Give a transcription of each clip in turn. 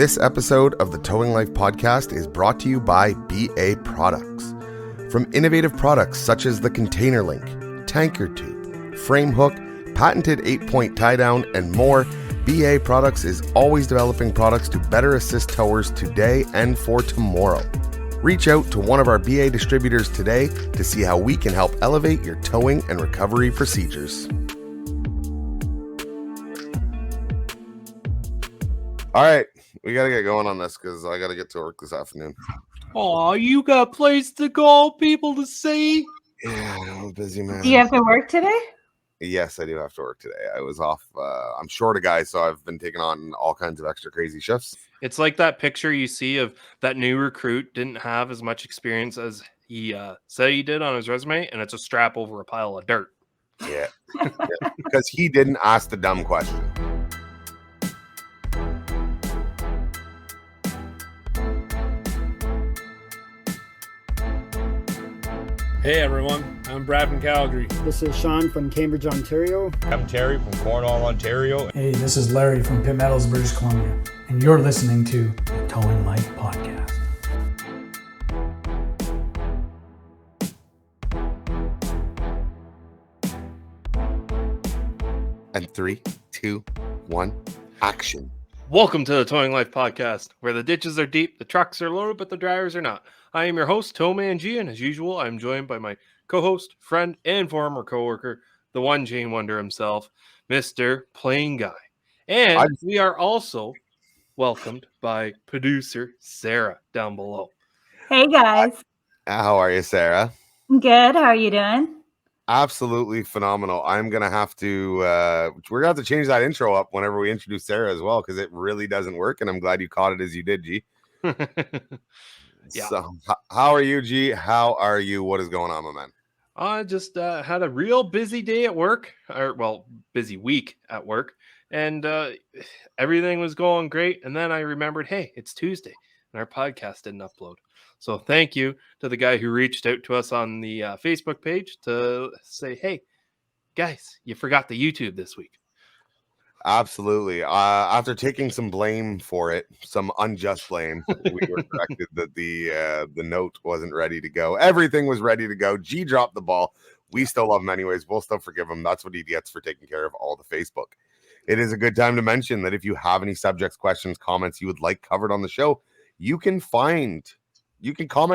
This episode of the Towing Life podcast is brought to you by BA Products. From innovative products such as the Container Link, Tanker Tube, Frame Hook, patented 8-point tie-down, and more, BA Products is always developing products to better assist towers today and for tomorrow. Reach out to one of our BA distributors today to see how we can help elevate your towing and recovery procedures. All right, we got to get going on this because I got to get to work this afternoon. Oh, you got a place to go, people to see? Yeah, I'm a busy man. Do you have to work today? Yes, I do have to work today. I was off. I'm short a guy, so I've been taking on all kinds of extra crazy shifts. It's like that picture you see of that new recruit didn't have as much experience as he said he did on his resume, and it's a strap over a pile of dirt. Yeah, because he didn't ask the dumb question. Hey everyone, I'm Brad from Calgary. This is Sean from Cambridge, Ontario. I'm Terry from Cornwall, Ontario. Hey, this is Larry from Pitt Meadows, British Columbia, and you're listening to the Towing Life podcast. And 3, 2, 1, action. Welcome to the Towing Life podcast, where the ditches are deep, the trucks are loaded, but the drivers are not. I am your host, TowManG, and as usual, I'm joined by my co-host, friend, and former co-worker, the one Jane Wonder himself, Mr. PlainGuy. And we are also welcomed by producer Sarah down below. Hey guys. How are you, Sarah? Good. How are you doing? Absolutely phenomenal. I'm going to have to, we're going to have to change that intro up whenever we introduce Sarah as well, because it really doesn't work. And I'm glad you caught it as you did, G. Yeah. So, how are you, G? How are you? What is going on, my man? I just had a real busy day at work, busy week at work, and everything was going great. And then I remembered, hey, it's Tuesday, and our podcast didn't upload. So thank you to the guy who reached out to us on the Facebook page to say, hey, guys, you forgot the YouTube this week. Absolutely. After taking some blame for it, some unjust blame, we were corrected that the note wasn't ready to go. Everything was ready to go. G dropped the ball. We still love him anyways. We'll still forgive him. That's what he gets for taking care of all the Facebook. It is a good time to mention that if you have any subjects, questions, comments you would like covered on the show, you can comment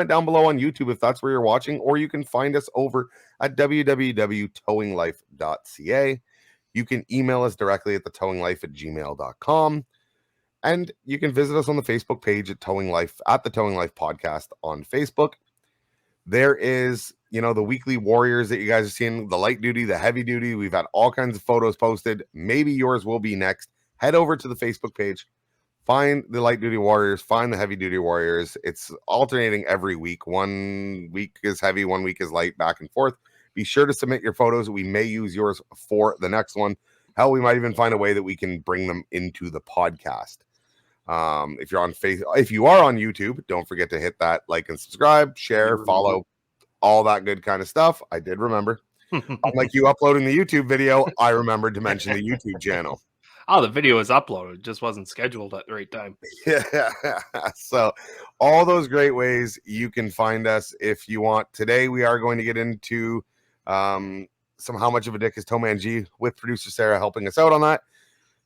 down below on YouTube if that's where you're watching, or you can find us over at www.towinglife.ca. You can email us directly at thetowinglife@gmail.com. And you can visit us on the Facebook page at Towing Life, at the Towing Life podcast on Facebook. There is, the weekly warriors that you guys are seeing, the light duty, the heavy duty. We've had all kinds of photos posted. Maybe yours will be next. Head over to the Facebook page, find the light duty warriors, find the heavy duty warriors. It's alternating every week. 1 week is heavy, 1 week is light, back and forth. Be sure to submit your photos. We may use yours for the next one. Hell, we might even find a way that we can bring them into the podcast. If you are on YouTube, don't forget to hit that like and subscribe, share, follow, all that good kind of stuff. I did remember. Unlike you uploading the YouTube video, I remembered to mention the YouTube channel. Oh, the video is uploaded. It just wasn't scheduled at the right time. Yeah. So all those great ways you can find us if you want. Today, we are going to get into some How Much of a Dick is TowManG with producer Sarah helping us out on that.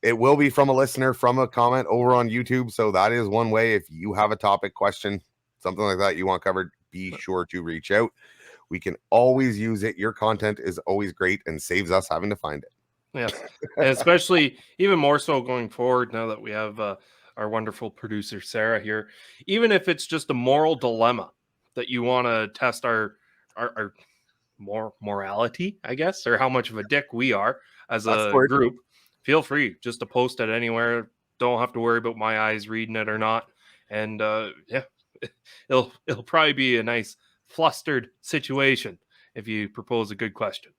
It will be from a listener, from a comment over on YouTube. So that is one way. If you have a topic, question, something like that you want covered, be sure to reach out. We can always use it. Your content is always great and saves us having to find it. Yes, and especially even more so going forward now that we have our wonderful producer Sarah here. Even if it's just a moral dilemma that you want to test our morality, I guess, or how much of a dick we are as a group, feel free just to post it anywhere. Don't have to worry about my eyes reading it or not. And it'll probably be a nice flustered situation if you propose a good question.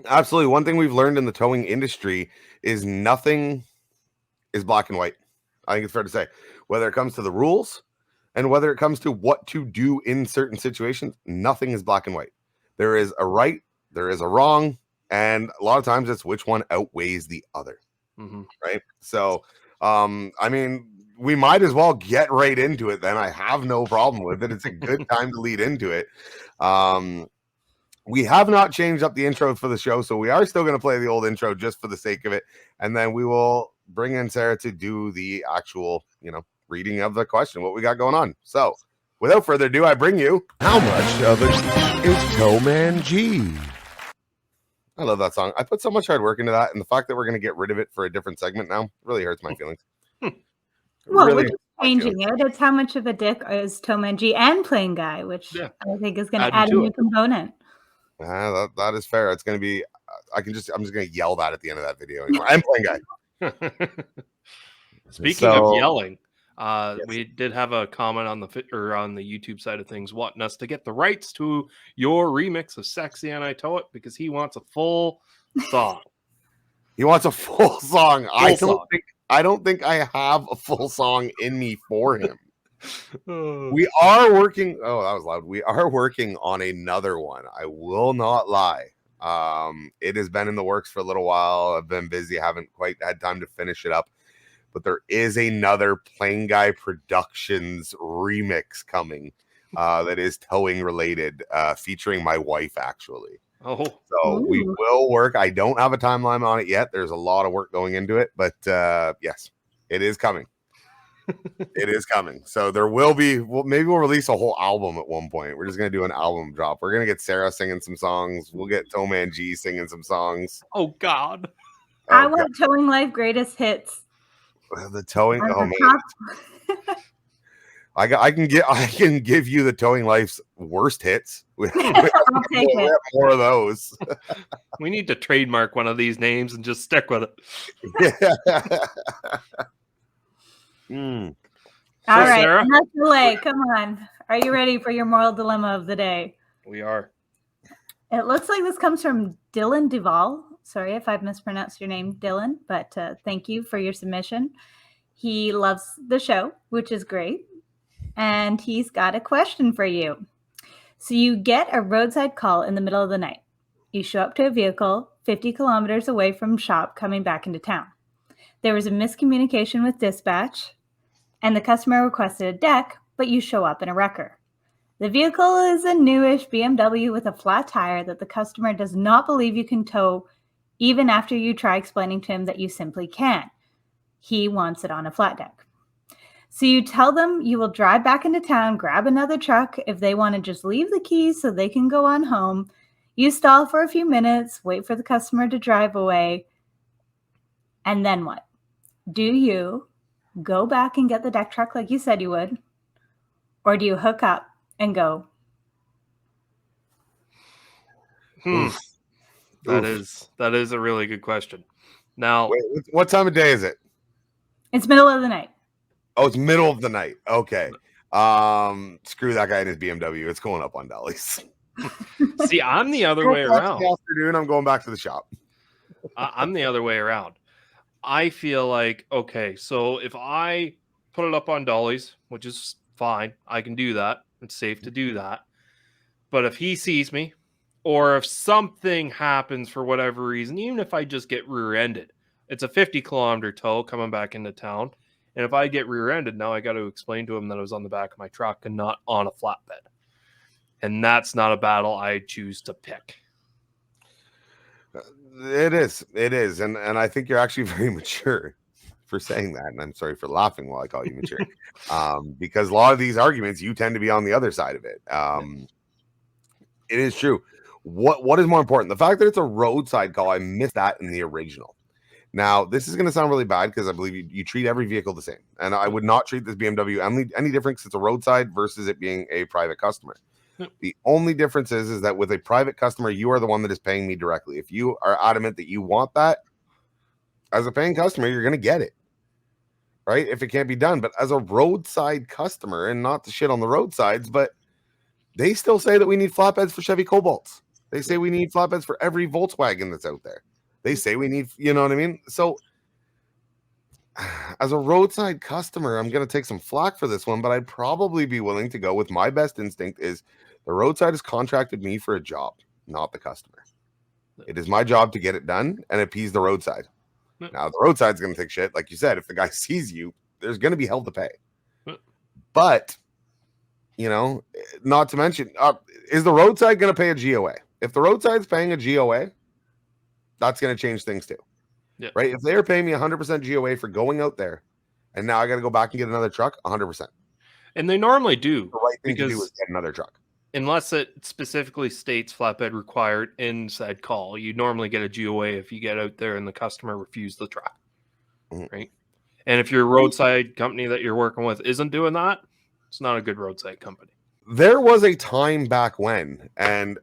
Absolutely. One thing we've learned in the towing industry is nothing is black and white. I think it's fair to say, whether it comes to the rules and whether it comes to what to do in certain situations, nothing is black and white. There is a right, there is a wrong, and a lot of times it's which one outweighs the other. Mm-hmm. Right. So, I mean, we might as well get right into it then. I have no problem with it. It's a good time to lead into it. We have not changed up the intro for the show, so we are still going to play the old intro just for the sake of it. And then we will bring in Sarah to do the actual, reading of the question, what we got going on. So without further ado, I bring you, how much of it is TowManG? I love that song. I put so much hard work into that, and the fact that we're going to get rid of it for a different segment now really hurts my feelings. Well, Really we're just changing it. It's how much of a dick is TowManG and PlainGuy, which I think is going to add a new component. That is fair. It's going to be. I'm just going to yell that at the end of that video anymore. I'm PlainGuy. Speaking of yelling, we did have a comment on the YouTube side of things wanting us to get the rights to your remix of "Sexy and I Tow It" because he wants a full song. He wants a full song. I don't think I have a full song in me for him. We are working. Oh, that was loud. We are working on another one. I will not lie. It has been in the works for a little while. I've been busy. Haven't quite had time to finish it up. But there is another PlainGuy Productions remix coming that is towing related, featuring my wife, actually. Oh, so we will work. I don't have a timeline on it yet. There's a lot of work going into it, but yes, it is coming. It is coming. So there will be. Maybe we'll release a whole album at one point. We're just gonna do an album drop. We're gonna get Sarah singing some songs. We'll get TowManG singing some songs. Oh God! I want Towing Life Greatest Hits. The towing. Oh man. I can give you the Towing Life's worst hits. We'll have more of those. We need to trademark one of these names and just stick with it. All right, Sarah? Enough delay. Come on. Are you ready for your moral dilemma of the day? We are. It looks like this comes from Dylan Duvall. Sorry if I've mispronounced your name, Dylan, but thank you for your submission. He loves the show, which is great. And he's got a question for you. So you get a roadside call in the middle of the night. You show up to a vehicle 50 kilometers away from shop coming back into town. There was a miscommunication with dispatch, and the customer requested a deck, but you show up in a wrecker. The vehicle is a newish BMW with a flat tire that the customer does not believe you can tow, even after you try explaining to him that you simply can't. He wants it on a flat deck. So you tell them you will drive back into town, grab another truck if they want to just leave the keys so they can go on home. You stall for a few minutes, wait for the customer to drive away. And then what? Do you go back and get the deck truck like you said you would? Or do you hook up and go? That is a really good question. Now, wait, what time of day is it? It's middle of the night. Oh, it's middle of the night. Okay. Screw that guy in his BMW. It's going up on Dolly's. See, I'm the other way around. Afternoon, I'm going back to the shop. I'm the other way around. I feel like, okay, so if I put it up on Dolly's, which is fine, I can do that. It's safe to do that. But if he sees me, or if something happens for whatever reason, even if I just get rear-ended, it's a 50-kilometer tow coming back into town. And if I get rear-ended, now I got to explain to him that I was on the back of my truck and not on a flatbed. And that's not a battle I choose to pick. It is. And I think you're actually very mature for saying that. And I'm sorry for laughing while I call you mature. Because a lot of these arguments, you tend to be on the other side of it. It is true. What is more important? The fact that it's a roadside call, I missed that in the original. Now, this is going to sound really bad because I believe you treat every vehicle the same. And I would not treat this BMW any different because it's a roadside versus it being a private customer. The only difference is that with a private customer, you are the one that is paying me directly. If you are adamant that you want that, as a paying customer, you're going to get it. Right? If it can't be done. But as a roadside customer, and not to shit on the roadsides, but they still say that we need flatbeds for Chevy Cobalts. They say we need flatbeds for every Volkswagen that's out there. They say we need, you know what I mean? So as a roadside customer, I'm going to take some flack for this one, but I'd probably be willing to go with my best instinct is the roadside has contracted me for a job, not the customer. It is my job to get it done and appease the roadside. Now, the roadside's going to take shit. Like you said, if the guy sees you, there's going to be hell to pay. Hmm. But, you know, not to mention, is the roadside going to pay a GOA? If the roadside's paying a GOA, that's going to change things too. Yeah. Right? If they're paying me 100% GOA for going out there, and now I got to go back and get another truck, 100%. And they normally do. The right thing to do because is get another truck. unless it specifically states flatbed required in said call, you normally get a GOA if you get out there and the customer refused the truck. Right? And if your roadside company that you're working with isn't doing that, it's not a good roadside company. There was a time back when, and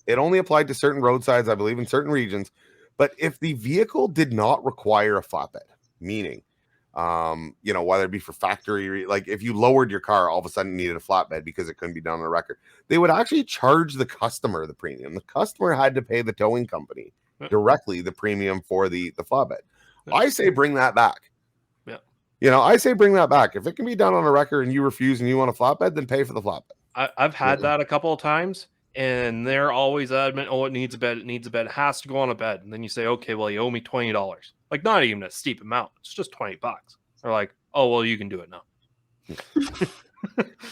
it only applied to certain roadsides, I believe, in certain regions. But if the vehicle did not require a flatbed, meaning, you know, whether it be for factory, like if you lowered your car, all of a sudden needed a flatbed because it couldn't be done on a record, they would actually charge the customer the premium. The customer had to pay the towing company directly the premium for the flatbed. I say bring that back. Yeah. You know, I say bring that back. If it can be done on a record and you refuse and you want a flatbed, then pay for the flatbed. I've had that a couple of times, and they're always adamant, oh, it needs a bed, it needs a bed, it has to go on a bed. And then you say, okay, well, you owe me $20. Like, not even a steep amount. It's just $20. They're like, oh, well, you can do it now.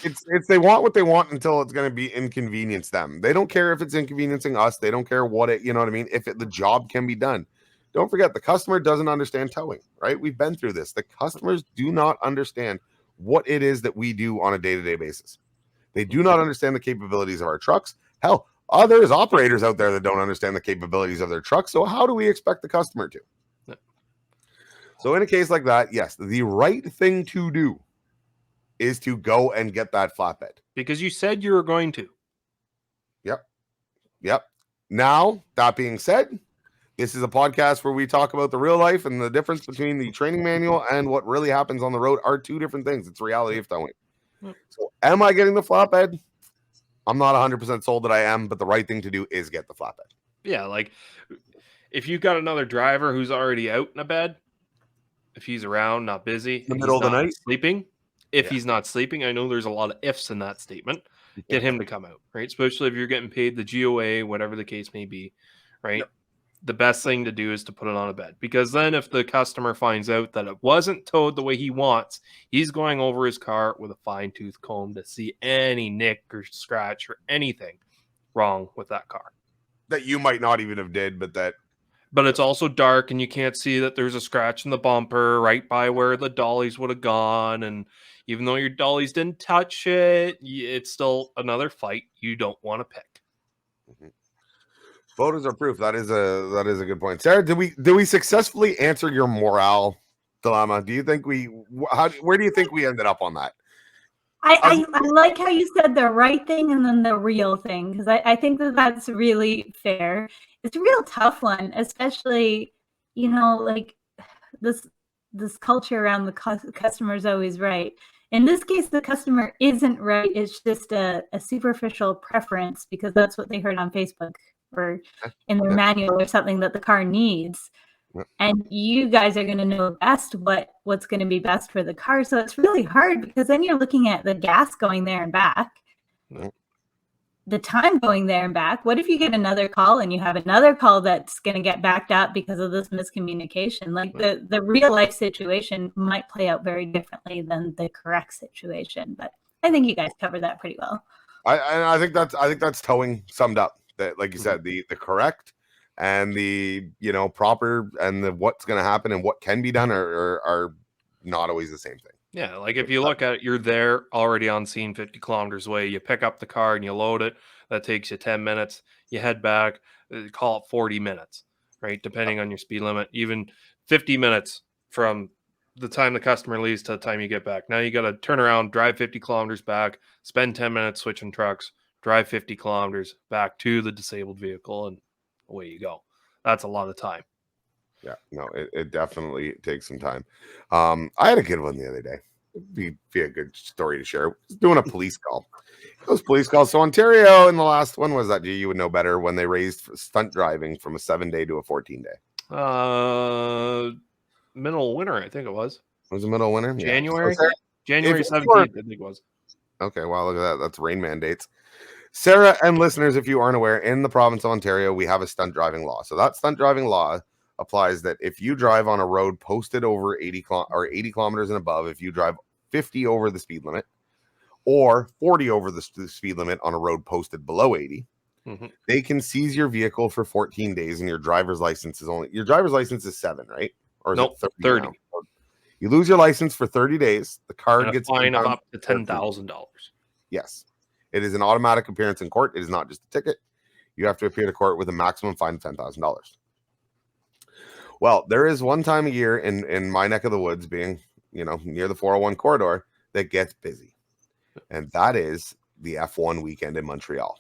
It's they want what they want until it's going to be inconvenience them. They don't care if it's inconveniencing us. They don't care what it, you know what I mean? If the job can be done. Don't forget, the customer doesn't understand towing, right? We've been through this. The customers do not understand what it is that we do on a day-to-day basis. They do not understand the capabilities of our trucks. Hell, there's operators out there that don't understand the capabilities of their trucks. So how do we expect the customer to? Yeah. So in a case like that, yes, the right thing to do is to go and get that flatbed. Because you said you were going to. Yep. Now, that being said, this is a podcast where we talk about the real life, and the difference between the training manual and what really happens on the road are two different things. It's reality of towing. So am I getting the flatbed? I'm not 100% sold that I am, but the right thing to do is get the flatbed. Yeah, like if you've got another driver who's already out in a bed, if he's around, not busy, In the middle of the night, sleeping, if he's not sleeping, I know there's a lot of ifs in that statement. Get him to come out, right? Especially if you're getting paid the GOA, whatever the case may be, right? Yep. The best thing to do is to put it on a bed, because then if the customer finds out that it wasn't towed the way he wants, he's going over his car with a fine-tooth comb to see any nick or scratch or anything wrong with that car. That you might not even have did, but it's also dark and you can't see that there's a scratch in the bumper right by where the dollies would have gone. And even though your dollies didn't touch it, it's still another fight you don't want to pick. Mm-hmm. Photos are proof. That is a good point. Sarah, did we successfully answer your morale dilemma? Do you think where do you think we ended up on that? I like how you said the right thing and then the real thing, because I think that's really fair. It's a real tough one, especially, you know, like this culture around the customer is always right. In this case, the customer isn't right. It's just a superficial preference because that's what they heard on Facebook or in their manual or something that the car needs. And you guys are going to know best what's going to be best for the car. So it's really hard because then you're looking at the gas going there and back, the time going there and back. What if you get another call and you have another call that's going to get backed up because of this miscommunication? Like the real life situation might play out very differently than the correct situation. But I think you guys covered that pretty well. I think that's towing summed up. That, like you said, the correct and the, you know, proper and the what's going to happen and what can be done are not always the same thing. Yeah, like if you look at it, you're there already on scene 50 kilometers away. You pick up the car and you load it. That takes you 10 minutes. You head back, call it 40 minutes, right? Depending on your speed limit, even 50 minutes from the time the customer leaves to the time you get back. Now you got to turn around, drive 50 kilometers back, spend 10 minutes switching trucks, drive 50 kilometers back to the disabled vehicle, and away you go. That's a lot of time. Yeah, no, it definitely takes some time. I had a good one the other day. It'd be a good story to share. I was doing a police call. Those police calls. So Ontario in the last one was that you would know better when they raised stunt driving from a 7-day to a 14-day. Middle of winter, I think it was. It was the middle of winter? January? Yeah. So January 17th, I think it was. Okay, wow, look at that. That's rain mandates. Sarah and listeners, if you aren't aware, in the province of Ontario, we have a stunt driving law. So that stunt driving law applies that if you drive on a road posted over 80 kilometers and above, if you drive 50 over the speed limit or 40 over the speed limit on a road posted below 80, they can seize your vehicle for 14 days and your driver's license is 7, right? Or is it 30? Now? You lose your license for 30 days. The car gets fine of up to $10,000. Yes. It is an automatic appearance in court. It is not just a ticket. You have to appear to court with a maximum fine of $10,000. Well, there is one time a year in my neck of the woods, being, near the 401 corridor, that gets busy. And that is the F1 weekend in Montreal.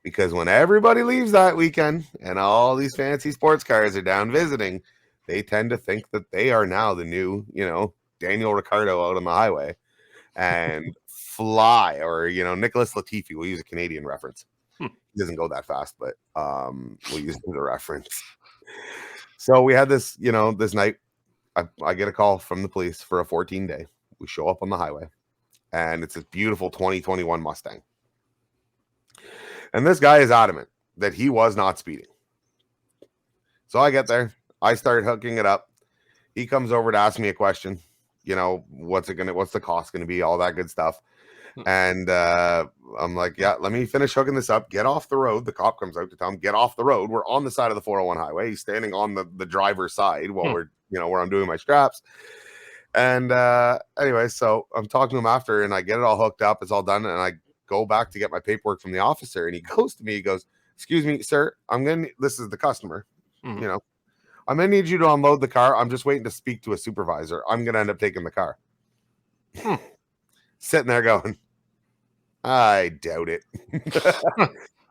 Because when everybody leaves that weekend and all these fancy sports cars are down visiting, they tend to think that they are now the new, Daniel Ricciardo out on the highway and fly, or, Nicholas Latifi. We'll use a Canadian reference. He doesn't go that fast, but we'll use the reference. So we had this, this night, I get a call from the police for a 14-day. We show up on the highway, and it's a beautiful 2021 Mustang. And this guy is adamant that he was not speeding. So I get there. I start hooking it up. He comes over to ask me a question. What's the cost going to be? All that good stuff. And I'm like, yeah, let me finish hooking this up. Get off the road. The cop comes out to tell him, get off the road. We're on the side of the 401 highway. He's standing on the driver's side while we're, where I'm doing my straps. And anyway, so I'm talking to him after, and I get it all hooked up. It's all done. And I go back to get my paperwork from the officer. And he goes to me, he goes, excuse me, sir, this is the customer, I'm going to need you to unload the car. I'm just waiting to speak to a supervisor. I'm going to end up taking the car. Sitting there going, I doubt it.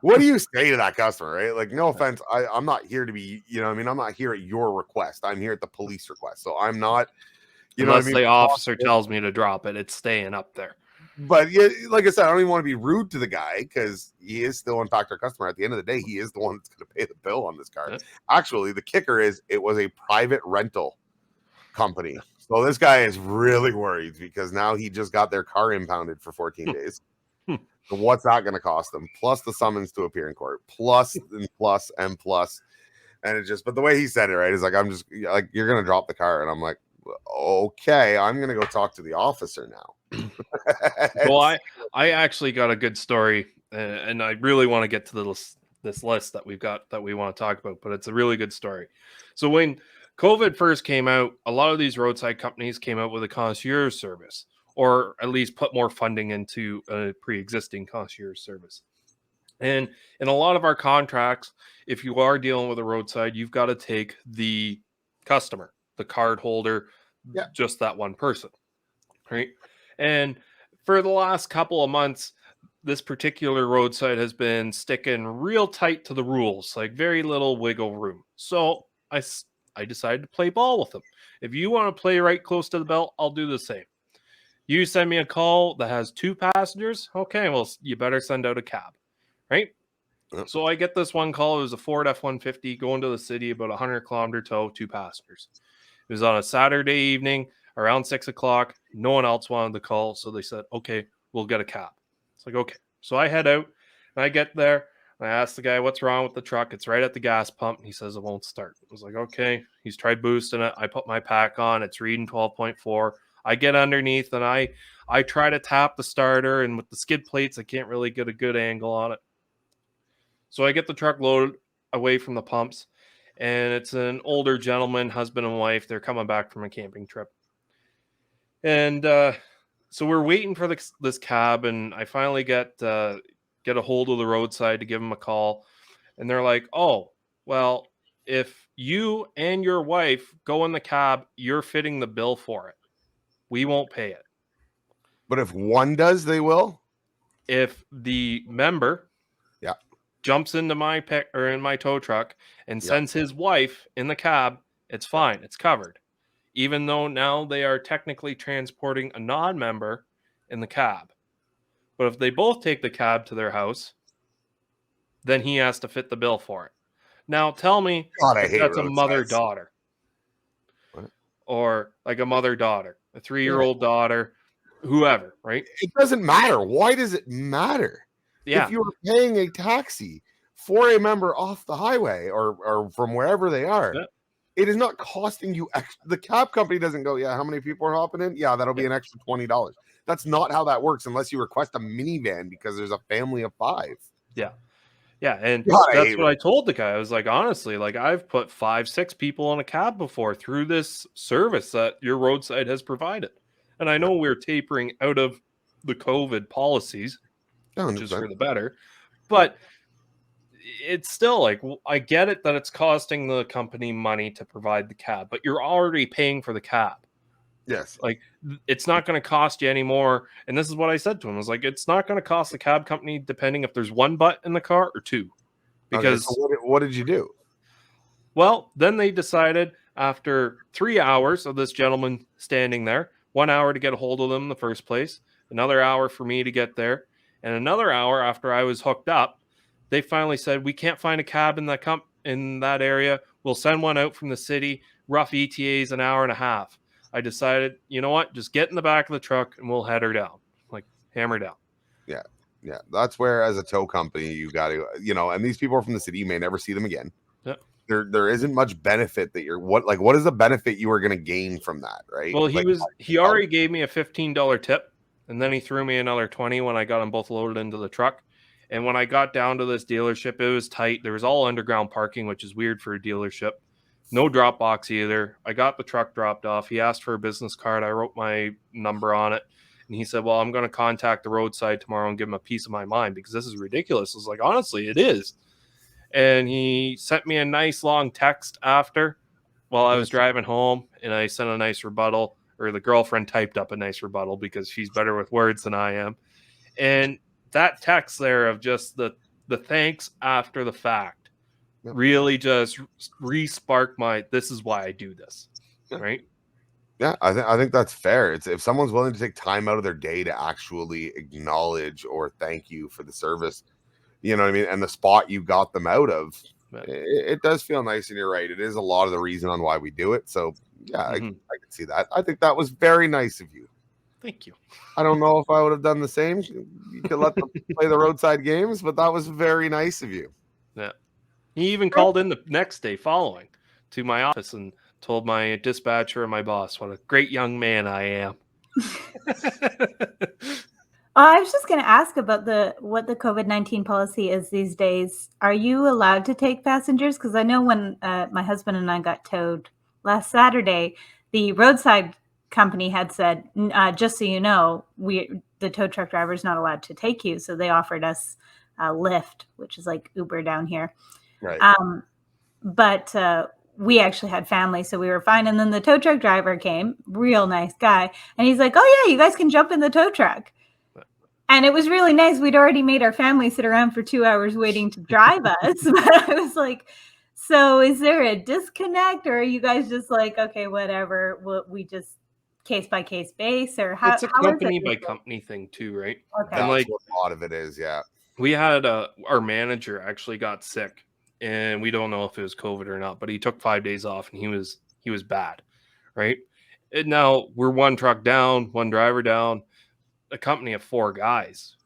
What do you say to that customer, right? Like, no offense. I'm not here to be, I'm not here at your request. I'm here at the police request. So I'm not, unless the officer tells me to drop it, it's staying up there. But yeah, like I said, I don't even want to be rude to the guy because he is still, in fact, our customer. At the end of the day, he is the one that's going to pay the bill on this car. Yeah. Actually, the kicker is it was a private rental company. So this guy is really worried because now he just got their car impounded for 14 days. So what's that going to cost them? Plus the summons to appear in court, plus and plus and plus. And it just, but the way he said it, right, is like, I'm just like, you're going to drop the car. And I'm like, okay, I'm going to go talk to the officer now. Well, I actually got a good story, and I really want to get to this list that we've got that we want to talk about, but it's a really good story. So when COVID first came out, a lot of these roadside companies came out with a concierge service, or at least put more funding into a pre-existing concierge service. And in a lot of our contracts, if you are dealing with a roadside, you've got to take the customer, the card holder, just that one person, right? And for the last couple of months, this particular roadside has been sticking real tight to the rules, like very little wiggle room. So I decided to play ball with them. If you want to play right close to the belt, I'll do the same. You send me a call that has 2 passengers. Okay, well, you better send out a cab, right? So I get this one call. It was a Ford F-150 going to the city, about 100-kilometer tow, 2 passengers. It was on a Saturday evening around 6 o'clock. No one else wanted the call, so they said, okay, we'll get a cab. It's like, okay. So I head out, and I get there, and I ask the guy, what's wrong with the truck? It's right at the gas pump. He says it won't start. I was like, okay. He's tried boosting it. I put my pack on. It's reading 12.4. I get underneath, and I try to tap the starter, and with the skid plates, I can't really get a good angle on it. So I get the truck loaded away from the pumps, and it's an older gentleman, husband and wife. They're coming back from a camping trip. And so we're waiting for this cab, and I finally get a hold of the roadside to give them a call. And they're like, oh, well, if you and your wife go in the cab, you're fitting the bill for it. We won't pay it. But if one does, they will? If the member jumps into my tow truck and sends his wife in the cab, it's fine. It's covered. Even though now they are technically transporting a non-member in the cab. But if they both take the cab to their house, then he has to fit the bill for it. Now tell me that's a mother-daughter. Or like a mother-daughter, a 3-year-old daughter, whoever, right? It doesn't matter. Why does it matter? Yeah. If you're paying a taxi for a member off the highway or from wherever they are. Yeah. It is not costing you the cab company doesn't go, yeah, how many people are hopping in? Yeah, that'll be an extra $20. That's not how that works unless you request a minivan because there's a family of 5. Yeah. Yeah, and God, that's what I told the guy. I was like, honestly, like I've put 5-6 people in a cab before through this service that your Roadside has provided. And I know we're tapering out of the COVID policies, which is for the better, but it's still like, I get it that it's costing the company money to provide the cab, but you're already paying for the cab. Yes. Like, it's not going to cost you anymore. And this is what I said to him. I was like, it's not going to cost the cab company depending if there's 1 butt in the car or 2. Because so what did you do? Well, then they decided after 3 hours of this gentleman standing there, 1 hour to get a hold of them in the first place, another hour for me to get there, and another hour after I was hooked up, they finally said, we can't find a cab in that area. We'll send one out from the city. Rough ETA's an hour and a half. I decided, you know what? Just get in the back of the truck and we'll head her down. Like, hammer down. Yeah. Yeah. That's where, as a tow company, you got to, and these people are from the city. You may never see them again. Yep. There isn't much benefit that what is the benefit you are going to gain from that? Right. Well, he already gave me a $15 tip, and then he threw me another 20 when I got them both loaded into the truck. And when I got down to this dealership, it was tight. There was all underground parking, which is weird for a dealership. No drop box either. I got the truck dropped off. He asked for a business card. I wrote my number on it. And he said, well, I'm going to contact the Roadside tomorrow and give him a piece of my mind because this is ridiculous. I was like, honestly, it is. And he sent me a nice long text after while I was driving home. And I sent a nice rebuttal, or the girlfriend typed up a nice rebuttal because she's better with words than I am. And that text there of just the thanks after the fact really just re-sparked this is why I do this. Right. Yeah, I think that's fair. It's if someone's willing to take time out of their day to actually acknowledge or thank you for the service, you know what I mean, and the spot you got them out of, it does feel nice. And you're right, it is a lot of the reason on why we do it. So yeah, I can see that. I think that was very nice of you. Thank you. I don't know if I would have done the same. You could let them play the Roadside games, but that was very nice of you. Yeah. He even called in the next day following to my office and told my dispatcher and my boss what a great young man I am. I was just going to ask about what the COVID-19 policy is these days. Are you allowed to take passengers? Because I know when my husband and I got towed last Saturday, the Roadside company had said, just so you know, the tow truck driver is not allowed to take you. So they offered us a Lyft, which is like Uber down here. Right. But we actually had family, so we were fine. And then the tow truck driver came, real nice guy. And he's like, oh, yeah, you guys can jump in the tow truck. And it was really nice. We'd already made our family sit around for 2 hours waiting to drive us. But I was like, so is there a disconnect, or are you guys just like, okay, whatever, we just case by case base, or how? It's a company by company thing too, right? Okay. And like a lot of it is, yeah. We had our manager actually got sick, and we don't know if it was COVID or not, but he took 5 days off, and he was bad, right? And now we're one truck down, one driver down, a company of 4 guys.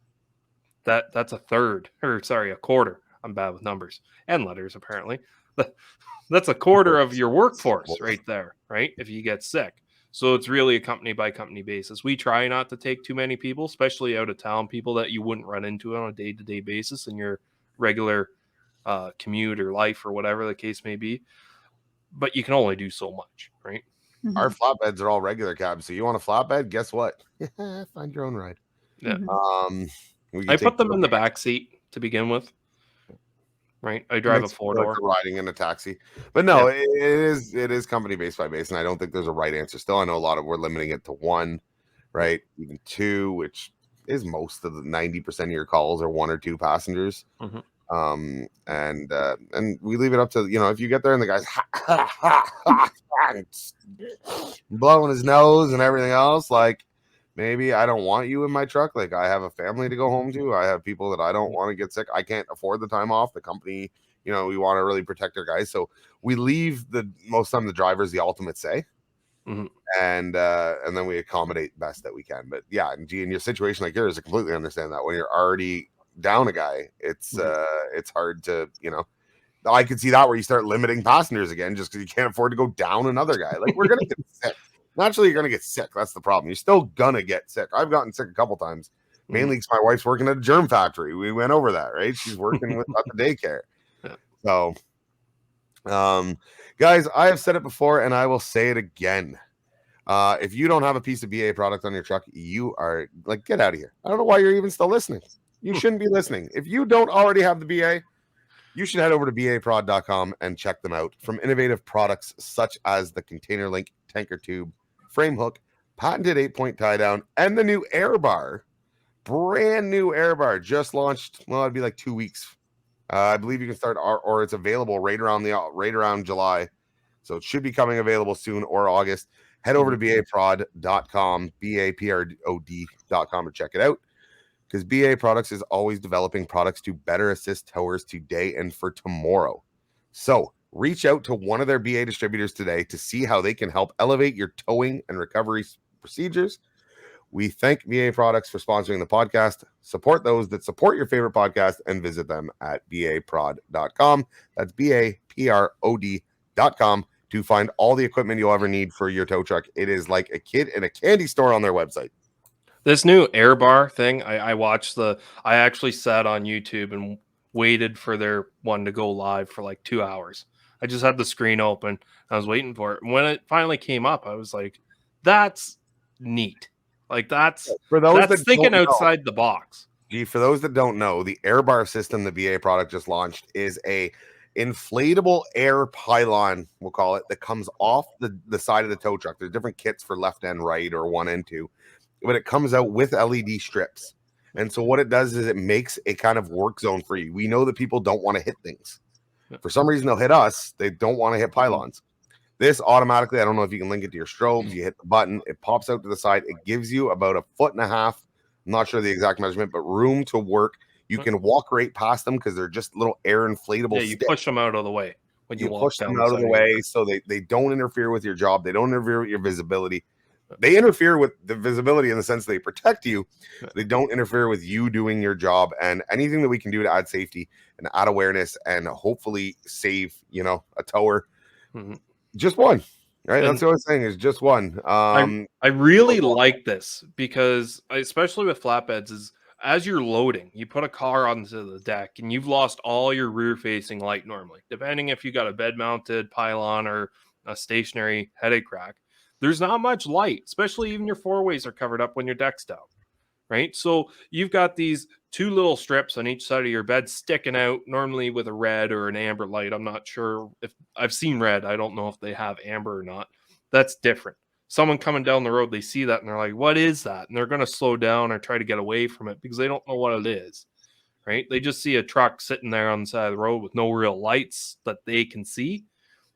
That's a quarter. I'm bad with numbers and letters, apparently. That's a quarter of your workforce right there, right? If you get sick. So it's really a company by company basis. We try not to take too many people, especially out of town people that you wouldn't run into on a day-to-day basis in your regular commute or life or whatever the case may be. But you can only do so much, right? Mm-hmm. Our flatbeds are all regular cabs. So you want a flatbed? Guess what? Find your own ride. Yeah. Mm-hmm. I put them in the back seat to begin with. Right. I drive a 4-door. Riding in a taxi. But no, it is company base by base. And I don't think there's a right answer. Still, I know we're limiting it to 1, right? Even 2, which is most of the 90% of your calls are 1 or 2 passengers. Mm-hmm. And we leave it up to, if you get there and the guy's blowing his nose and everything else, like, maybe I don't want you in my truck. Like, I have a family to go home to. I have people that I don't want to get sick. I can't afford the time off. The company, we want to really protect our guys. So we leave most of the drivers the ultimate say. Mm-hmm. And then we accommodate best that we can. But yeah, in your situation like yours, I completely understand that when you're already down a guy, it's hard to, I could see that where you start limiting passengers again just because you can't afford to go down another guy. Like, we're gonna get sick. Naturally, you're gonna get sick. That's the problem. You're still gonna get sick. I've gotten sick a couple times, mainly because my wife's working at a germ factory. We went over that, right? She's working at the daycare. So, guys, I have said it before and I will say it again. If you don't have a piece of BA product on your truck, you are like, get out of here. I don't know why you're even still listening. You shouldn't be listening. If you don't already have the BA, you should head over to baprod.com and check them out. From innovative products such as the container link, tanker tube, frame hook, patented 8-point tie down, and the new air bar, brand new air bar just launched. Well, it'd be like 2 weeks. I believe you can start, or it's available right around July. So it should be coming available soon, or August. Head over to baprod.com, baprod.com, to check it out. Because BA Products is always developing products to better assist towers today and for tomorrow. So reach out to one of their BA distributors today to see how they can help elevate your towing and recovery procedures. We thank BA Products for sponsoring the podcast. Support those that support your favorite podcast and visit them at baprod.com. That's baprod.com to find all the equipment you'll ever need for your tow truck. It is like a kid in a candy store on their website. This new air bar thing, I actually sat on YouTube and waited for their one to go live for like 2 hours. I just had the screen open. I was waiting for it. And when it finally came up, I was like, that's neat. Like, that's thinking outside the box. For those that don't know, the air bar system the BA product just launched is a inflatable air pylon, we'll call it, that comes off the side of the tow truck. There's different kits for left and right, or 1 and 2. But it comes out with LED strips. And so what it does is it makes a kind of work zone for you. We know that people don't want to hit things. For some reason, they'll hit us. They don't want to hit pylons. This automatically, I don't know if you can link it to your strobes. You hit the button. It pops out to the side. It gives you about 1.5 feet. I'm not sure the exact measurement, but room to work. You can walk right past them because they're just little air inflatable sticks. You push them out of the way. When you push them out of the way so they don't interfere with your job. They don't interfere with your visibility. They interfere with the visibility in the sense they protect you. They don't interfere with you doing your job, and anything that we can do to add safety and add awareness and hopefully save, a tower. Just one, right? That's what I was saying, is just one. I really like this because, especially with flatbeds, is as you're loading, you put a car onto the deck and you've lost all your rear facing light normally, depending if you got a bed mounted pylon or a stationary headache rack. There's not much light, especially even your four ways are covered up when your deck's down, right? So you've got these 2 little strips on each side of your bed sticking out, normally with a red or an amber light. I'm not sure if I've seen red. I don't know if they have amber or not. That's different. Someone coming down the road, they see that and they're like, what is that? And they're going to slow down or try to get away from it because they don't know what it is, right? They just see a truck sitting there on the side of the road with no real lights that they can see.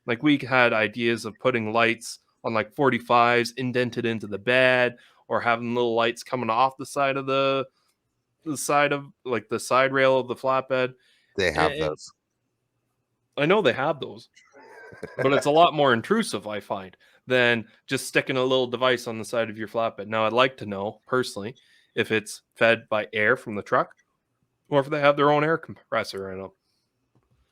Like, we had ideas of putting lights on like 45s indented into the bed, or having little lights coming off the side of the side of like the side rail of the flatbed. They have those. I know they have those, but it's a lot more intrusive, I find, than just sticking a little device on the side of your flatbed. Now, I'd like to know personally if it's fed by air from the truck or if they have their own air compressor in them.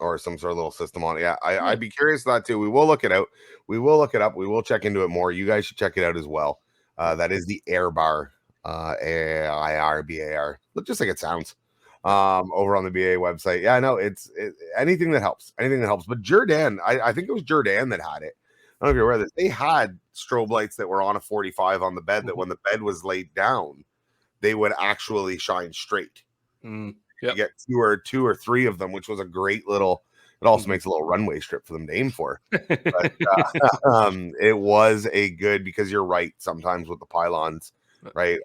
Or some sort of little system on it. Yeah, I'd be curious about that too. We will look it out. We will look it up. We will check into it more. You guys should check it out as well. That is the air bar, AIR, just like it sounds, over on the BA website. Yeah, I know it's anything that helps. But Jordan, I think it was Jordan that had it. I don't know if you're aware of this. They had strobe lights that were on a 45 on the bed that when the bed was laid down, they would actually shine straight. Yep. You get two or three of them, which was a great little. It also makes a little runway strip for them to aim for. But, it was a good, because you're right. Sometimes with the pylons, right?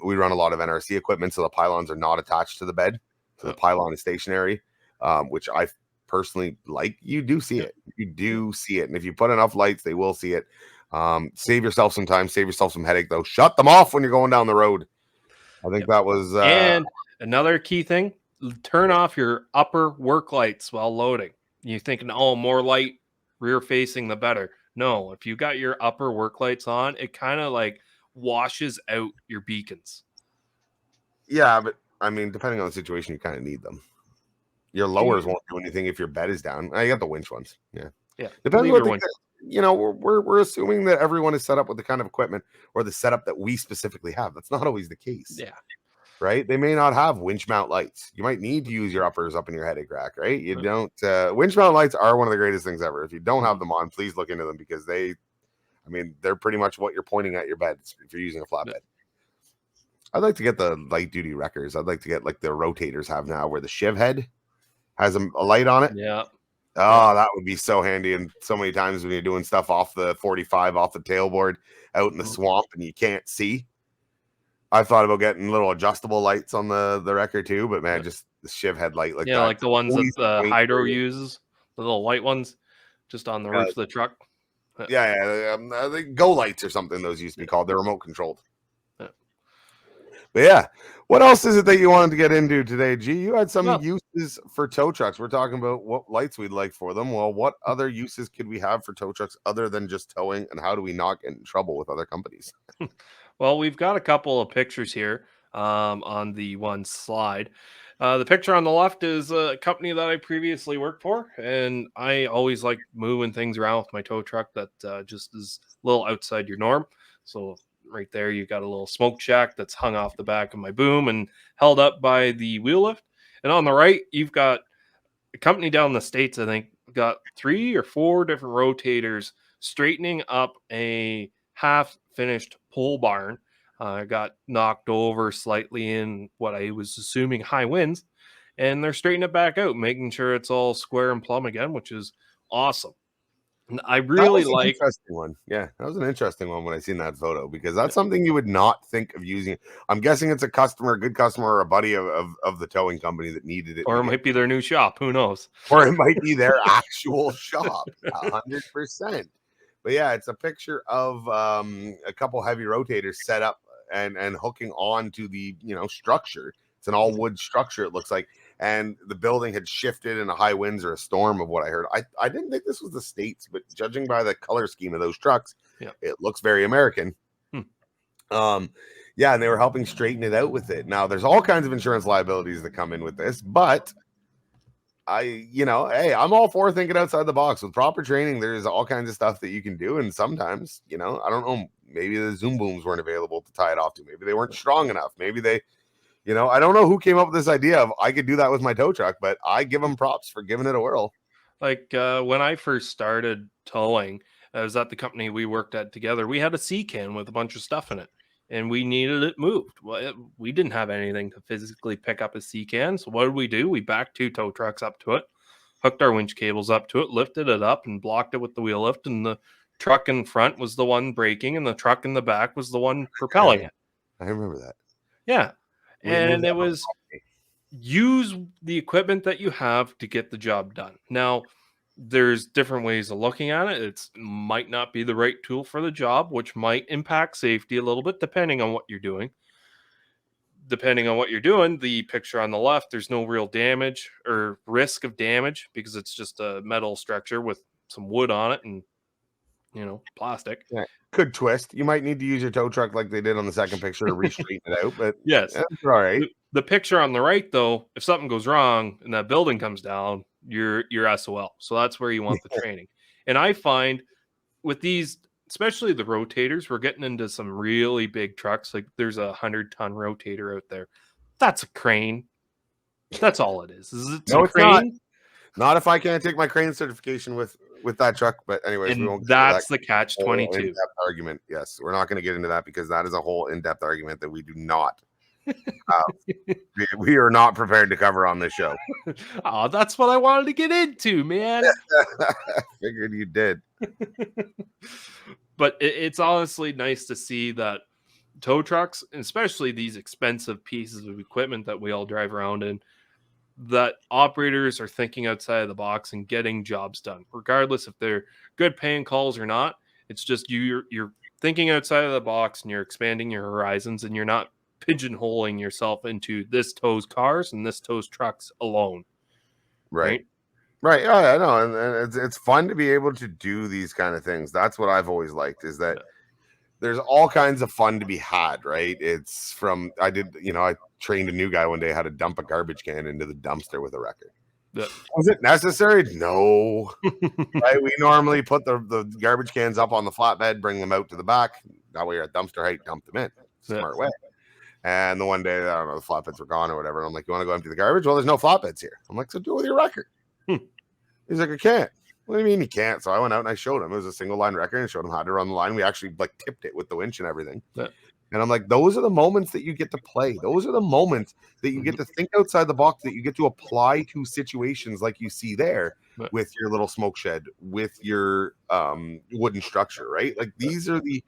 We run a lot of NRC equipment, so the pylons are not attached to the bed. So the pylon is stationary, which I personally like. You do see it. You do see it, and if you put enough lights, they will see it. Save yourself some time. Save yourself some headache, though. Shut them off when you're going down the road. I think that was. And another key thing: turn off your upper work lights while loading. You're thinking, oh, more light rear facing, the better. No, if you got your upper work lights on, it kind of like washes out your beacons. Yeah, but I mean, depending on the situation, you kind of need them. Your lowers won't do anything if your bed is down. I got the winch ones. Yeah. Depends leave what your winch. we're assuming that everyone is set up with the kind of equipment or the setup that we specifically have. That's not always the case. Yeah. Right? They may not have winch mount lights. You might need to use your uppers up in your headache rack, right? You don't. Winch mount lights are one of the greatest things ever. If you don't have them on, please look into them because they're pretty much what you're pointing at your bed if you're using a flatbed. I'd like to get the light duty wreckers. I'd like to get like the rotators have now, where the shiv head has a light on it. Yeah. Oh, that would be so handy. And so many times when you're doing stuff off the 45, off the tailboard, out in the swamp, and you can't see. I thought about getting little adjustable lights on the wrecker too, but man, just the shiv head light like that. Yeah, like the ones that the Hydro uses, the little white ones, just on the roof of the truck. Yeah, the Go lights or something. Those used to be called. They're remote controlled. But yeah, what else is it that you wanted to get into today, G? You had some uses for tow trucks. We're talking about what lights we'd like for them. Well, what other uses could we have for tow trucks other than just towing, and how do we not get in trouble with other companies? Well, we've got a couple of pictures here on the one slide. The picture on the left is a company that I previously worked for, and I always like moving things around with my tow truck that just is a little outside your norm. So right there, you got a little smoke shack that's hung off the back of my boom and held up by the wheel lift. And on the right, you've got a company down in the States, I think, got 3 or 4 different rotators straightening up a half-finished pole barn. Got knocked over slightly in what I was assuming high winds, and they're straightening it back out, making sure it's all square and plumb again, which is awesome. And I really like interesting one. Yeah, that was an interesting one when I seen that photo, because that's something you would not think of using. I'm guessing it's a good customer, or a buddy of the towing company that needed it, or it might be their new shop. Who knows? Or it might be their actual shop. 100%. But yeah, it's a picture of a couple heavy rotators set up and hooking on to the structure. It's an all wood structure, it looks like. And the building had shifted in a high winds or a storm, of what I heard. I didn't think this was the States, but judging by the color scheme of those trucks, it looks very American. Yeah, and they were helping straighten it out with it. Now, there's all kinds of insurance liabilities that come in with this, but hey, I'm all for thinking outside the box. With proper training, there's all kinds of stuff that you can do. And sometimes, I don't know, maybe the zoom booms weren't available to tie it off to. Maybe they weren't strong enough. Maybe they... I don't know who came up with this idea of I could do that with my tow truck, but I give them props for giving it a whirl. Like when I first started towing, I was at the company we worked at together. We had a sea can with a bunch of stuff in it, and we needed it moved. Well, we didn't have anything to physically pick up a sea can. So what did we do? We backed 2 tow trucks up to it, hooked our winch cables up to it, lifted it up, and blocked it with the wheel lift. And the truck in front was the one braking, and the truck in the back was the one propelling it. I remember that. Yeah. And it was use the equipment that you have to get the job done. Now, there's different ways of looking at it. It might not be the right tool for the job, which might impact safety a little bit, depending on what you're doing. Depending on what you're doing, the picture on the left, there's no real damage or risk of damage because it's just a metal structure with some wood on it and, plastic. Yeah. Could twist. You might need to use your tow truck like they did on the second picture to re-straighten it out, but yes, that's all right. The picture on the right, though, if something goes wrong and that building comes down, you're SOL. So that's where you want the training. And I find with these, especially the rotators, we're getting into some really big trucks. Like there's a 100-ton rotator out there. That's a crane. That's all it is. It's a crane. Not if I can't take my crane certification with that truck. But anyways, and we won't. That's the catch-22 in-depth argument. Yes, we're not going to get into that because that is a whole in-depth argument that we do not. We are not prepared to cover on this show. Oh, that's what I wanted to get into, man. Figured you did. But it's honestly nice to see that tow trucks, especially these expensive pieces of equipment that we all drive around in, that operators are thinking outside of the box and getting jobs done, regardless if they're good paying calls or not. It's just you're thinking outside of the box and you're expanding your horizons, and you're not pigeonholing yourself into this tows cars and this tows trucks alone. Right. Oh, yeah, no, and it's fun to be able to do these kind of things. That's what I've always liked, is that there's all kinds of fun to be had, right? It's from I trained a new guy one day how to dump a garbage can into the dumpster with a record. Yeah. Was it necessary? No. Right? We normally put the garbage cans up on the flatbed, bring them out to the back. That way you're at dumpster height, dump them in. Smart way. And the one day, I don't know, the flatbeds were gone or whatever. I'm like, you want to go empty the garbage? Well, there's no flatbeds here. I'm like, so do it with your record. He's like, I can't. What do you mean you can't? So I went out and I showed him. It was a single line record and showed him how to run the line. We actually like tipped it with the winch and everything. Yeah. And I'm like, those are the moments that you get to play. Those are the moments that you get to think outside the box, that you get to apply to situations like you see there with your little smoke shed, with your wooden structure, right? Like these are the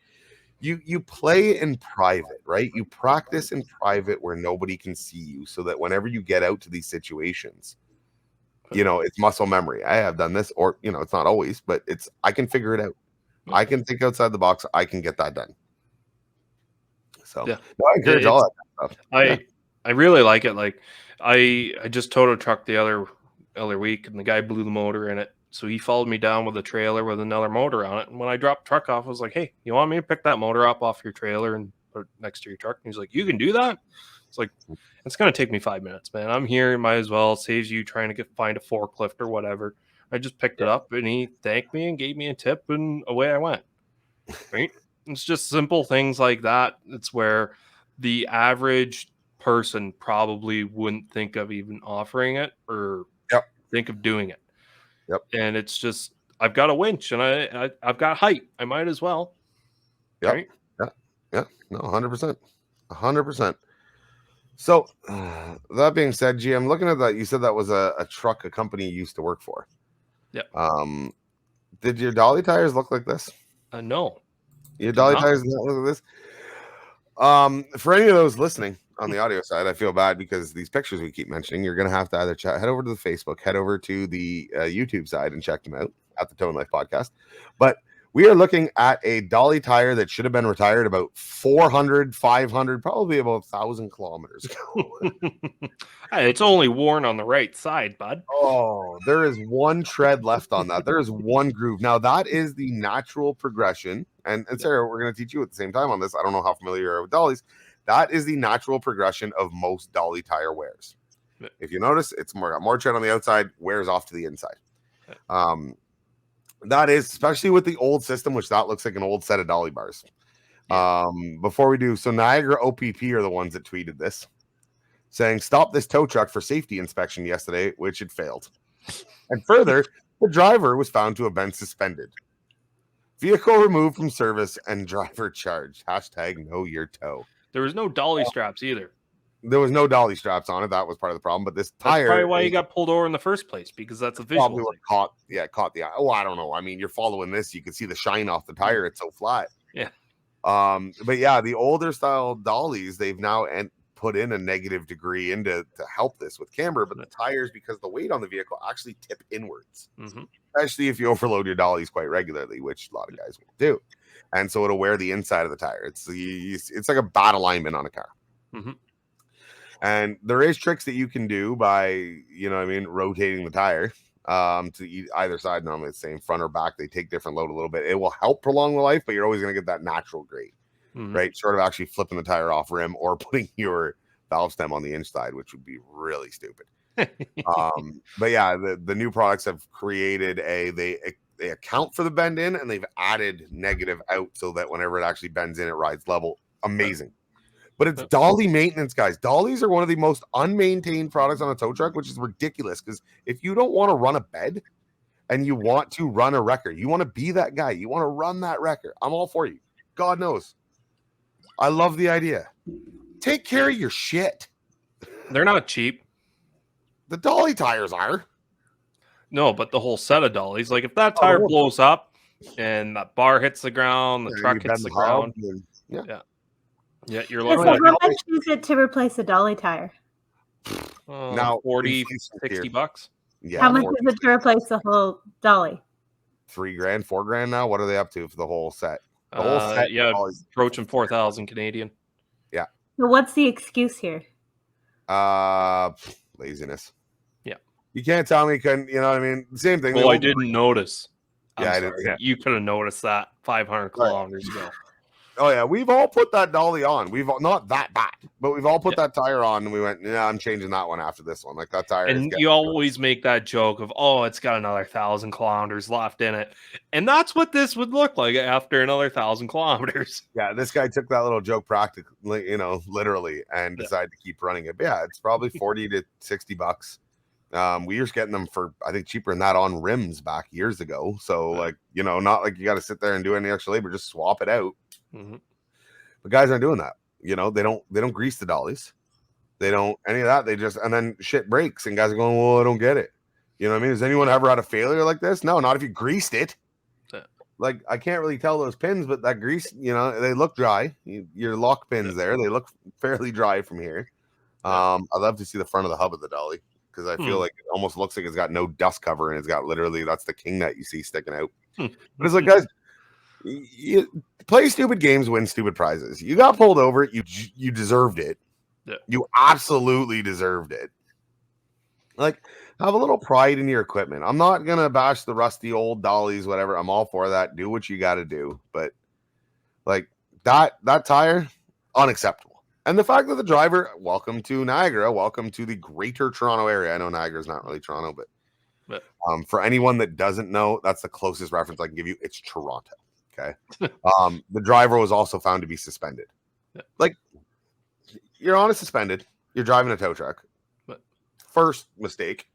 you play in private, right? You practice in private where nobody can see you, so that whenever you get out to these situations, it's muscle memory. I have done this, or it's not always, but I can figure it out. I can think outside the box. I can get that done. So I encourage all that stuff. I really like it. Like I just towed a truck the other week, and the guy blew the motor in it. So he followed me down with a trailer with another motor on it. And when I dropped the truck off, I was like, hey, you want me to pick that motor up off your trailer and put it next to your truck? And he's like, you can do that? It's like, it's going to take me 5 minutes, man. I'm here. Might as well. Saves you trying to find a forklift or whatever. I just picked it up, and he thanked me and gave me a tip, and away I went. Right? It's just simple things like that. It's where the average person probably wouldn't think of even offering it or think of doing it. Yep. And it's just, I've got a winch and I've got height. I might as well. Yep. Right? Yeah. No, 100%. 100%. So that being said, G, I'm looking at that. You said that was a truck, a company you used to work for. Yeah. Did your dolly tires look like this? No. Your dolly tires did not look like this? For any of those listening on the audio side, I feel bad because these pictures we keep mentioning, you're going to have to either head over to the Facebook, head over to the YouTube side and check them out at the Towing Life podcast. But we are looking at a dolly tire that should have been retired about 400, 500, probably about 1,000 kilometers ago. It's only worn on the right side, bud. Oh, there is one tread left on that. There is one groove. Now, that is the natural progression. And Sarah, we're going to teach you at the same time on this. I don't know how familiar you are with dollies. That is the natural progression of most dolly tire wears. If you notice, it's got more tread on the outside, wears off to the inside. That is, especially with the old system, which that looks like an old set of dolly bars. Before we do, so Niagara OPP are the ones that tweeted this, saying, stop this tow truck for safety inspection yesterday, which it failed. And further, the driver was found to have been suspended. Vehicle removed from service and driver charged. # know your tow. There was no dolly straps either. There was no dolly straps on it. That was part of the problem. But this tire, that's probably why you got pulled over in the first place, because that's a visual. Probably caught the eye. Oh, I don't know. I mean, you're following this. You can see the shine off the tire. It's so flat. Yeah. But yeah, the older style dollies, they've now put in a negative degree to help this with camber. But the tires, because the weight on the vehicle, actually tip inwards, especially if you overload your dollies quite regularly, which a lot of guys will do. And so it'll wear the inside of the tire. It's like a bad alignment on a car. And there is tricks that you can do by, rotating the tire to either side. Normally it's the same, front or back. They take different load a little bit. It will help prolong the life, but you're always going to get that natural grade, right? Sort of actually flipping the tire off rim or putting your valve stem on the inside, which would be really stupid. But yeah, the new products have created they account for the bend in, and they've added negative out so that whenever it actually bends in, it rides level. Amazing. But it's Dolly Maintenance, guys. Dollies are one of the most unmaintained products on a tow truck, which is ridiculous, because if you don't want to run a bed and you want to run a wrecker, you want to be that guy, you want to run that wrecker, I'm all for you. God knows. I love the idea. Take care of your shit. They're not cheap. The dolly tires are. No, but the whole set of dollies, like if that tire blows up and that bar hits the ground, the truck hits the ground. Yeah, you're looking at how much is it to replace a dolly tire? Now 40, 60 bucks. Yeah. How much is it to replace the whole dolly? $3,000, $4,000 now. What are they up to for the whole set? The whole set, approaching 4,000 Canadian. Yeah. So what's the excuse here? Laziness. Yeah. You can't tell me couldn't. You know what I mean? Same thing. Well, I didn't notice. Yeah, I did. Yeah. You could have noticed that 500 kilometers ago. Oh yeah, we've all put that dolly on. We've all, not that bad, but we've all put that tire on, and we went, "Yeah, I'm changing that one after this one." Like that tire. And you always make that joke of, "Oh, it's got another 1,000 kilometers left in it," and that's what this would look like after another 1,000 kilometers. Yeah, this guy took that little joke practically, literally, and decided to keep running it. But yeah, it's probably $40 to $60. We were getting them for, I think, cheaper than that on rims back years ago. So not like you got to sit there and do any extra labor, just swap it out. Mm-hmm. But guys aren't doing that. They don't grease the dollies. They don't any of that. They just, and then shit breaks and guys are going, "Well, I don't get it." You know what I mean? Has anyone ever had a failure like this? No, not if you greased it. Yeah. Like, I can't really tell those pins, but that grease, they look dry. Your lock pins there, they look fairly dry from here. I'd love to see the front of the hub of the dolly, because I feel like it almost looks like it's got no dust cover, and it's got literally, that's the king that you see sticking out. But it's like, guys, you play stupid games, win stupid prizes. You got pulled over, you deserved it. Yeah. You absolutely deserved it. Like, have a little pride in your equipment. I'm not gonna bash the rusty old dollies, whatever. I'm all for that. Do what you got to do, but like that tire, unacceptable. And the fact that the driver, welcome to Niagara, welcome to the Greater Toronto area. I know Niagara's not really Toronto, but for anyone that doesn't know, that's the closest reference I can give you. It's Toronto. Okay. The driver was also found to be suspended. Yeah. Like, you're on a suspended. You're driving a tow truck. First mistake.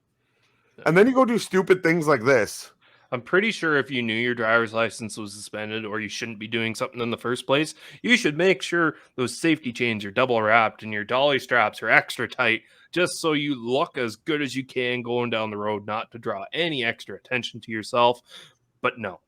And then you go do stupid things like this. I'm pretty sure if you knew your driver's license was suspended, or you shouldn't be doing something in the first place, you should make sure those safety chains are double wrapped and your dolly straps are extra tight, just so you look as good as you can going down the road, not to draw any extra attention to yourself. But no.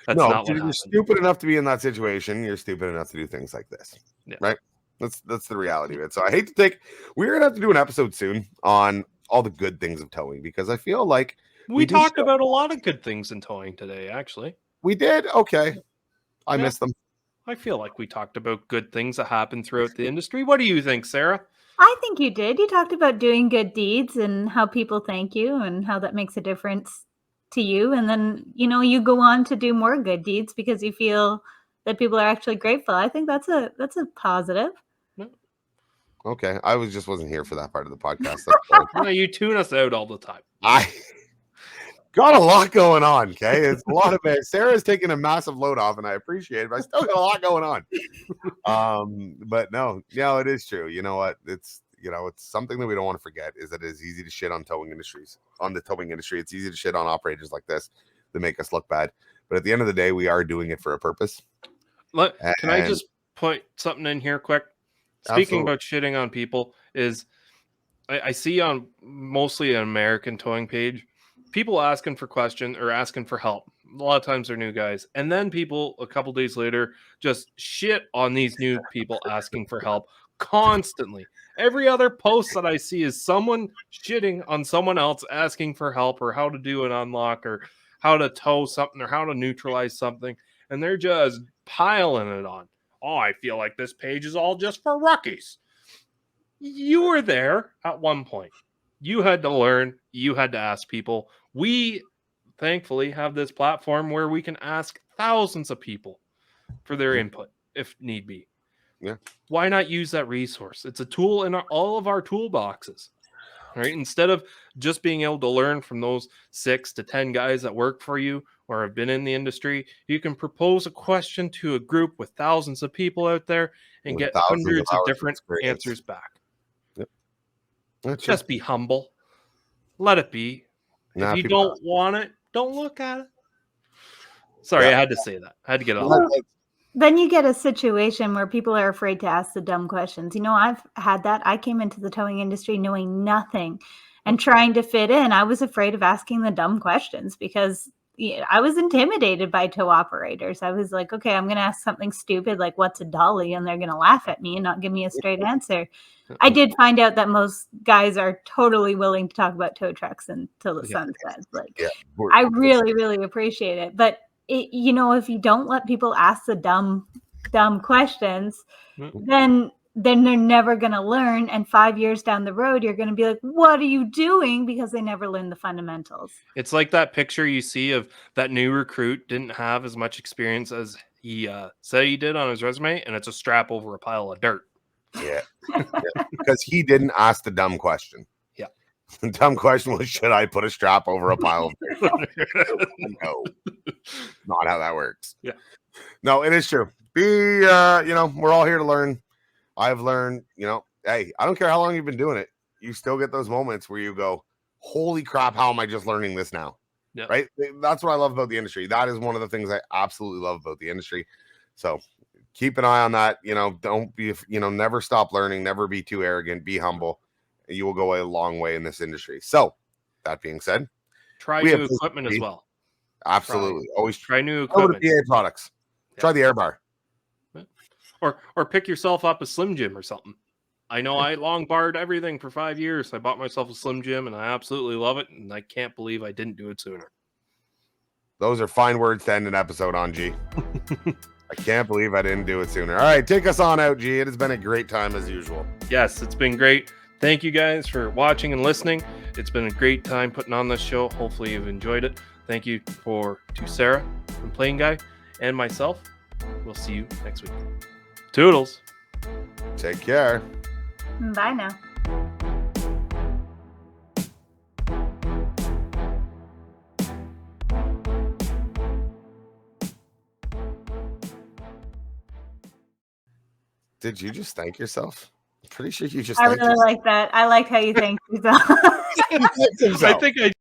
That's not what you're happened. stupid enough to be in that situation. You're stupid enough to do things like this. Yeah. Right? That's the reality of it. So I hate to we're gonna have to do an episode soon on all the good things of towing, because I feel like we talked about a lot of good things in towing today. Actually, we did. Okay, I missed them. I feel like we talked about good things that happen throughout the industry. What do you think, Sarah? I think you did. You talked about doing good deeds and how people thank you and how that makes a difference to you. And then, you go on to do more good deeds because you feel that people are actually grateful. I think that's a positive. Okay, I wasn't here for that part of the podcast. No, you tune us out all the time. I got a lot going on. Okay, it's a lot of it. Sarah's taking a massive load off, and I appreciate it. But I still got a lot going on. But no, it is true. You know what? It's something that we don't want to forget, is that it is easy to shit on the towing industry. It's easy to shit on operators like this that make us look bad. But at the end of the day, we are doing it for a purpose. Can I just put something in here quick? Speaking about shitting on people, is I see on mostly an American towing page, people asking for questions or asking for help. A lot of times they're new guys. And then people a couple days later just shit on these new people asking for help constantly. Every other post that I see is someone shitting on someone else asking for help, or how to do an unlock, or how to tow something, or how to neutralize something. And they're just piling it on. Oh, I feel like this page is all just for rookies. You were there at one point. You had to learn. You had to ask people. We, thankfully, have this platform where we can ask thousands of people for their input, if need be. Yeah. Why not use that resource? It's a tool in all of our toolboxes. Right? Instead of just being able to learn from those 6 to 10 guys that work for you or have been in the industry, you can propose a question to a group with thousands of people out there and get hundreds of different answers back. Yep. Just be humble. Let it be. If you don't want it, don't look at it. Sorry, I had to say that. I had to get it off. Then you get a situation where people are afraid to ask the dumb questions. I've had that. I came into the towing industry knowing nothing and trying to fit in. I was afraid of asking the dumb questions because I was intimidated by tow operators. I was like, okay, I'm going to ask something stupid like what's a dolly, and they're going to laugh at me and not give me a straight answer. I did find out that most guys are totally willing to talk about tow trucks until the sun sets. I really, really appreciate it. But if you don't let people ask the dumb questions, then they're never going to learn. And 5 years down the road, you're going to be like, what are you doing? Because they never learn the fundamentals. It's like that picture you see of that new recruit didn't have as much experience as he said he did on his resume, and it's a strap over a pile of dirt. Yeah. Because he didn't ask the dumb question. Yeah. The dumb question was, should I put a strap over a pile of dirt? No. Not how that works. Yeah. No, it is true. We're all here to learn. I've learned, hey, I don't care how long you've been doing it. You still get those moments where you go, holy crap, how am I just learning this now? Yeah. Right? That's what I love about the industry. That is one of the things I absolutely love about the industry. So keep an eye on that. Don't be, never stop learning, never be too arrogant, be humble. You will go a long way in this industry. So that being said, Try we new have equipment as well. absolutely. Always Try new over the equipment. PA products. Try the air bar. Or pick yourself up a Slim Jim or something. I know I long barred everything for 5 years. I bought myself a Slim Jim, and I absolutely love it. And I can't believe I didn't do it sooner. Those are fine words to end an episode on, G. I can't believe I didn't do it sooner. All right, take us on out, G. It has been a great time as usual. Yes, it's been great. Thank you guys for watching and listening. It's been a great time putting on this show. Hopefully you've enjoyed it. Thank you to Sarah from PlainGuy and myself. We'll see you next week. Toodles. Take care. Bye now. Did you just thank yourself? I'm pretty sure you just I thanked really like that. I like how you thank yourself. yourself. I think I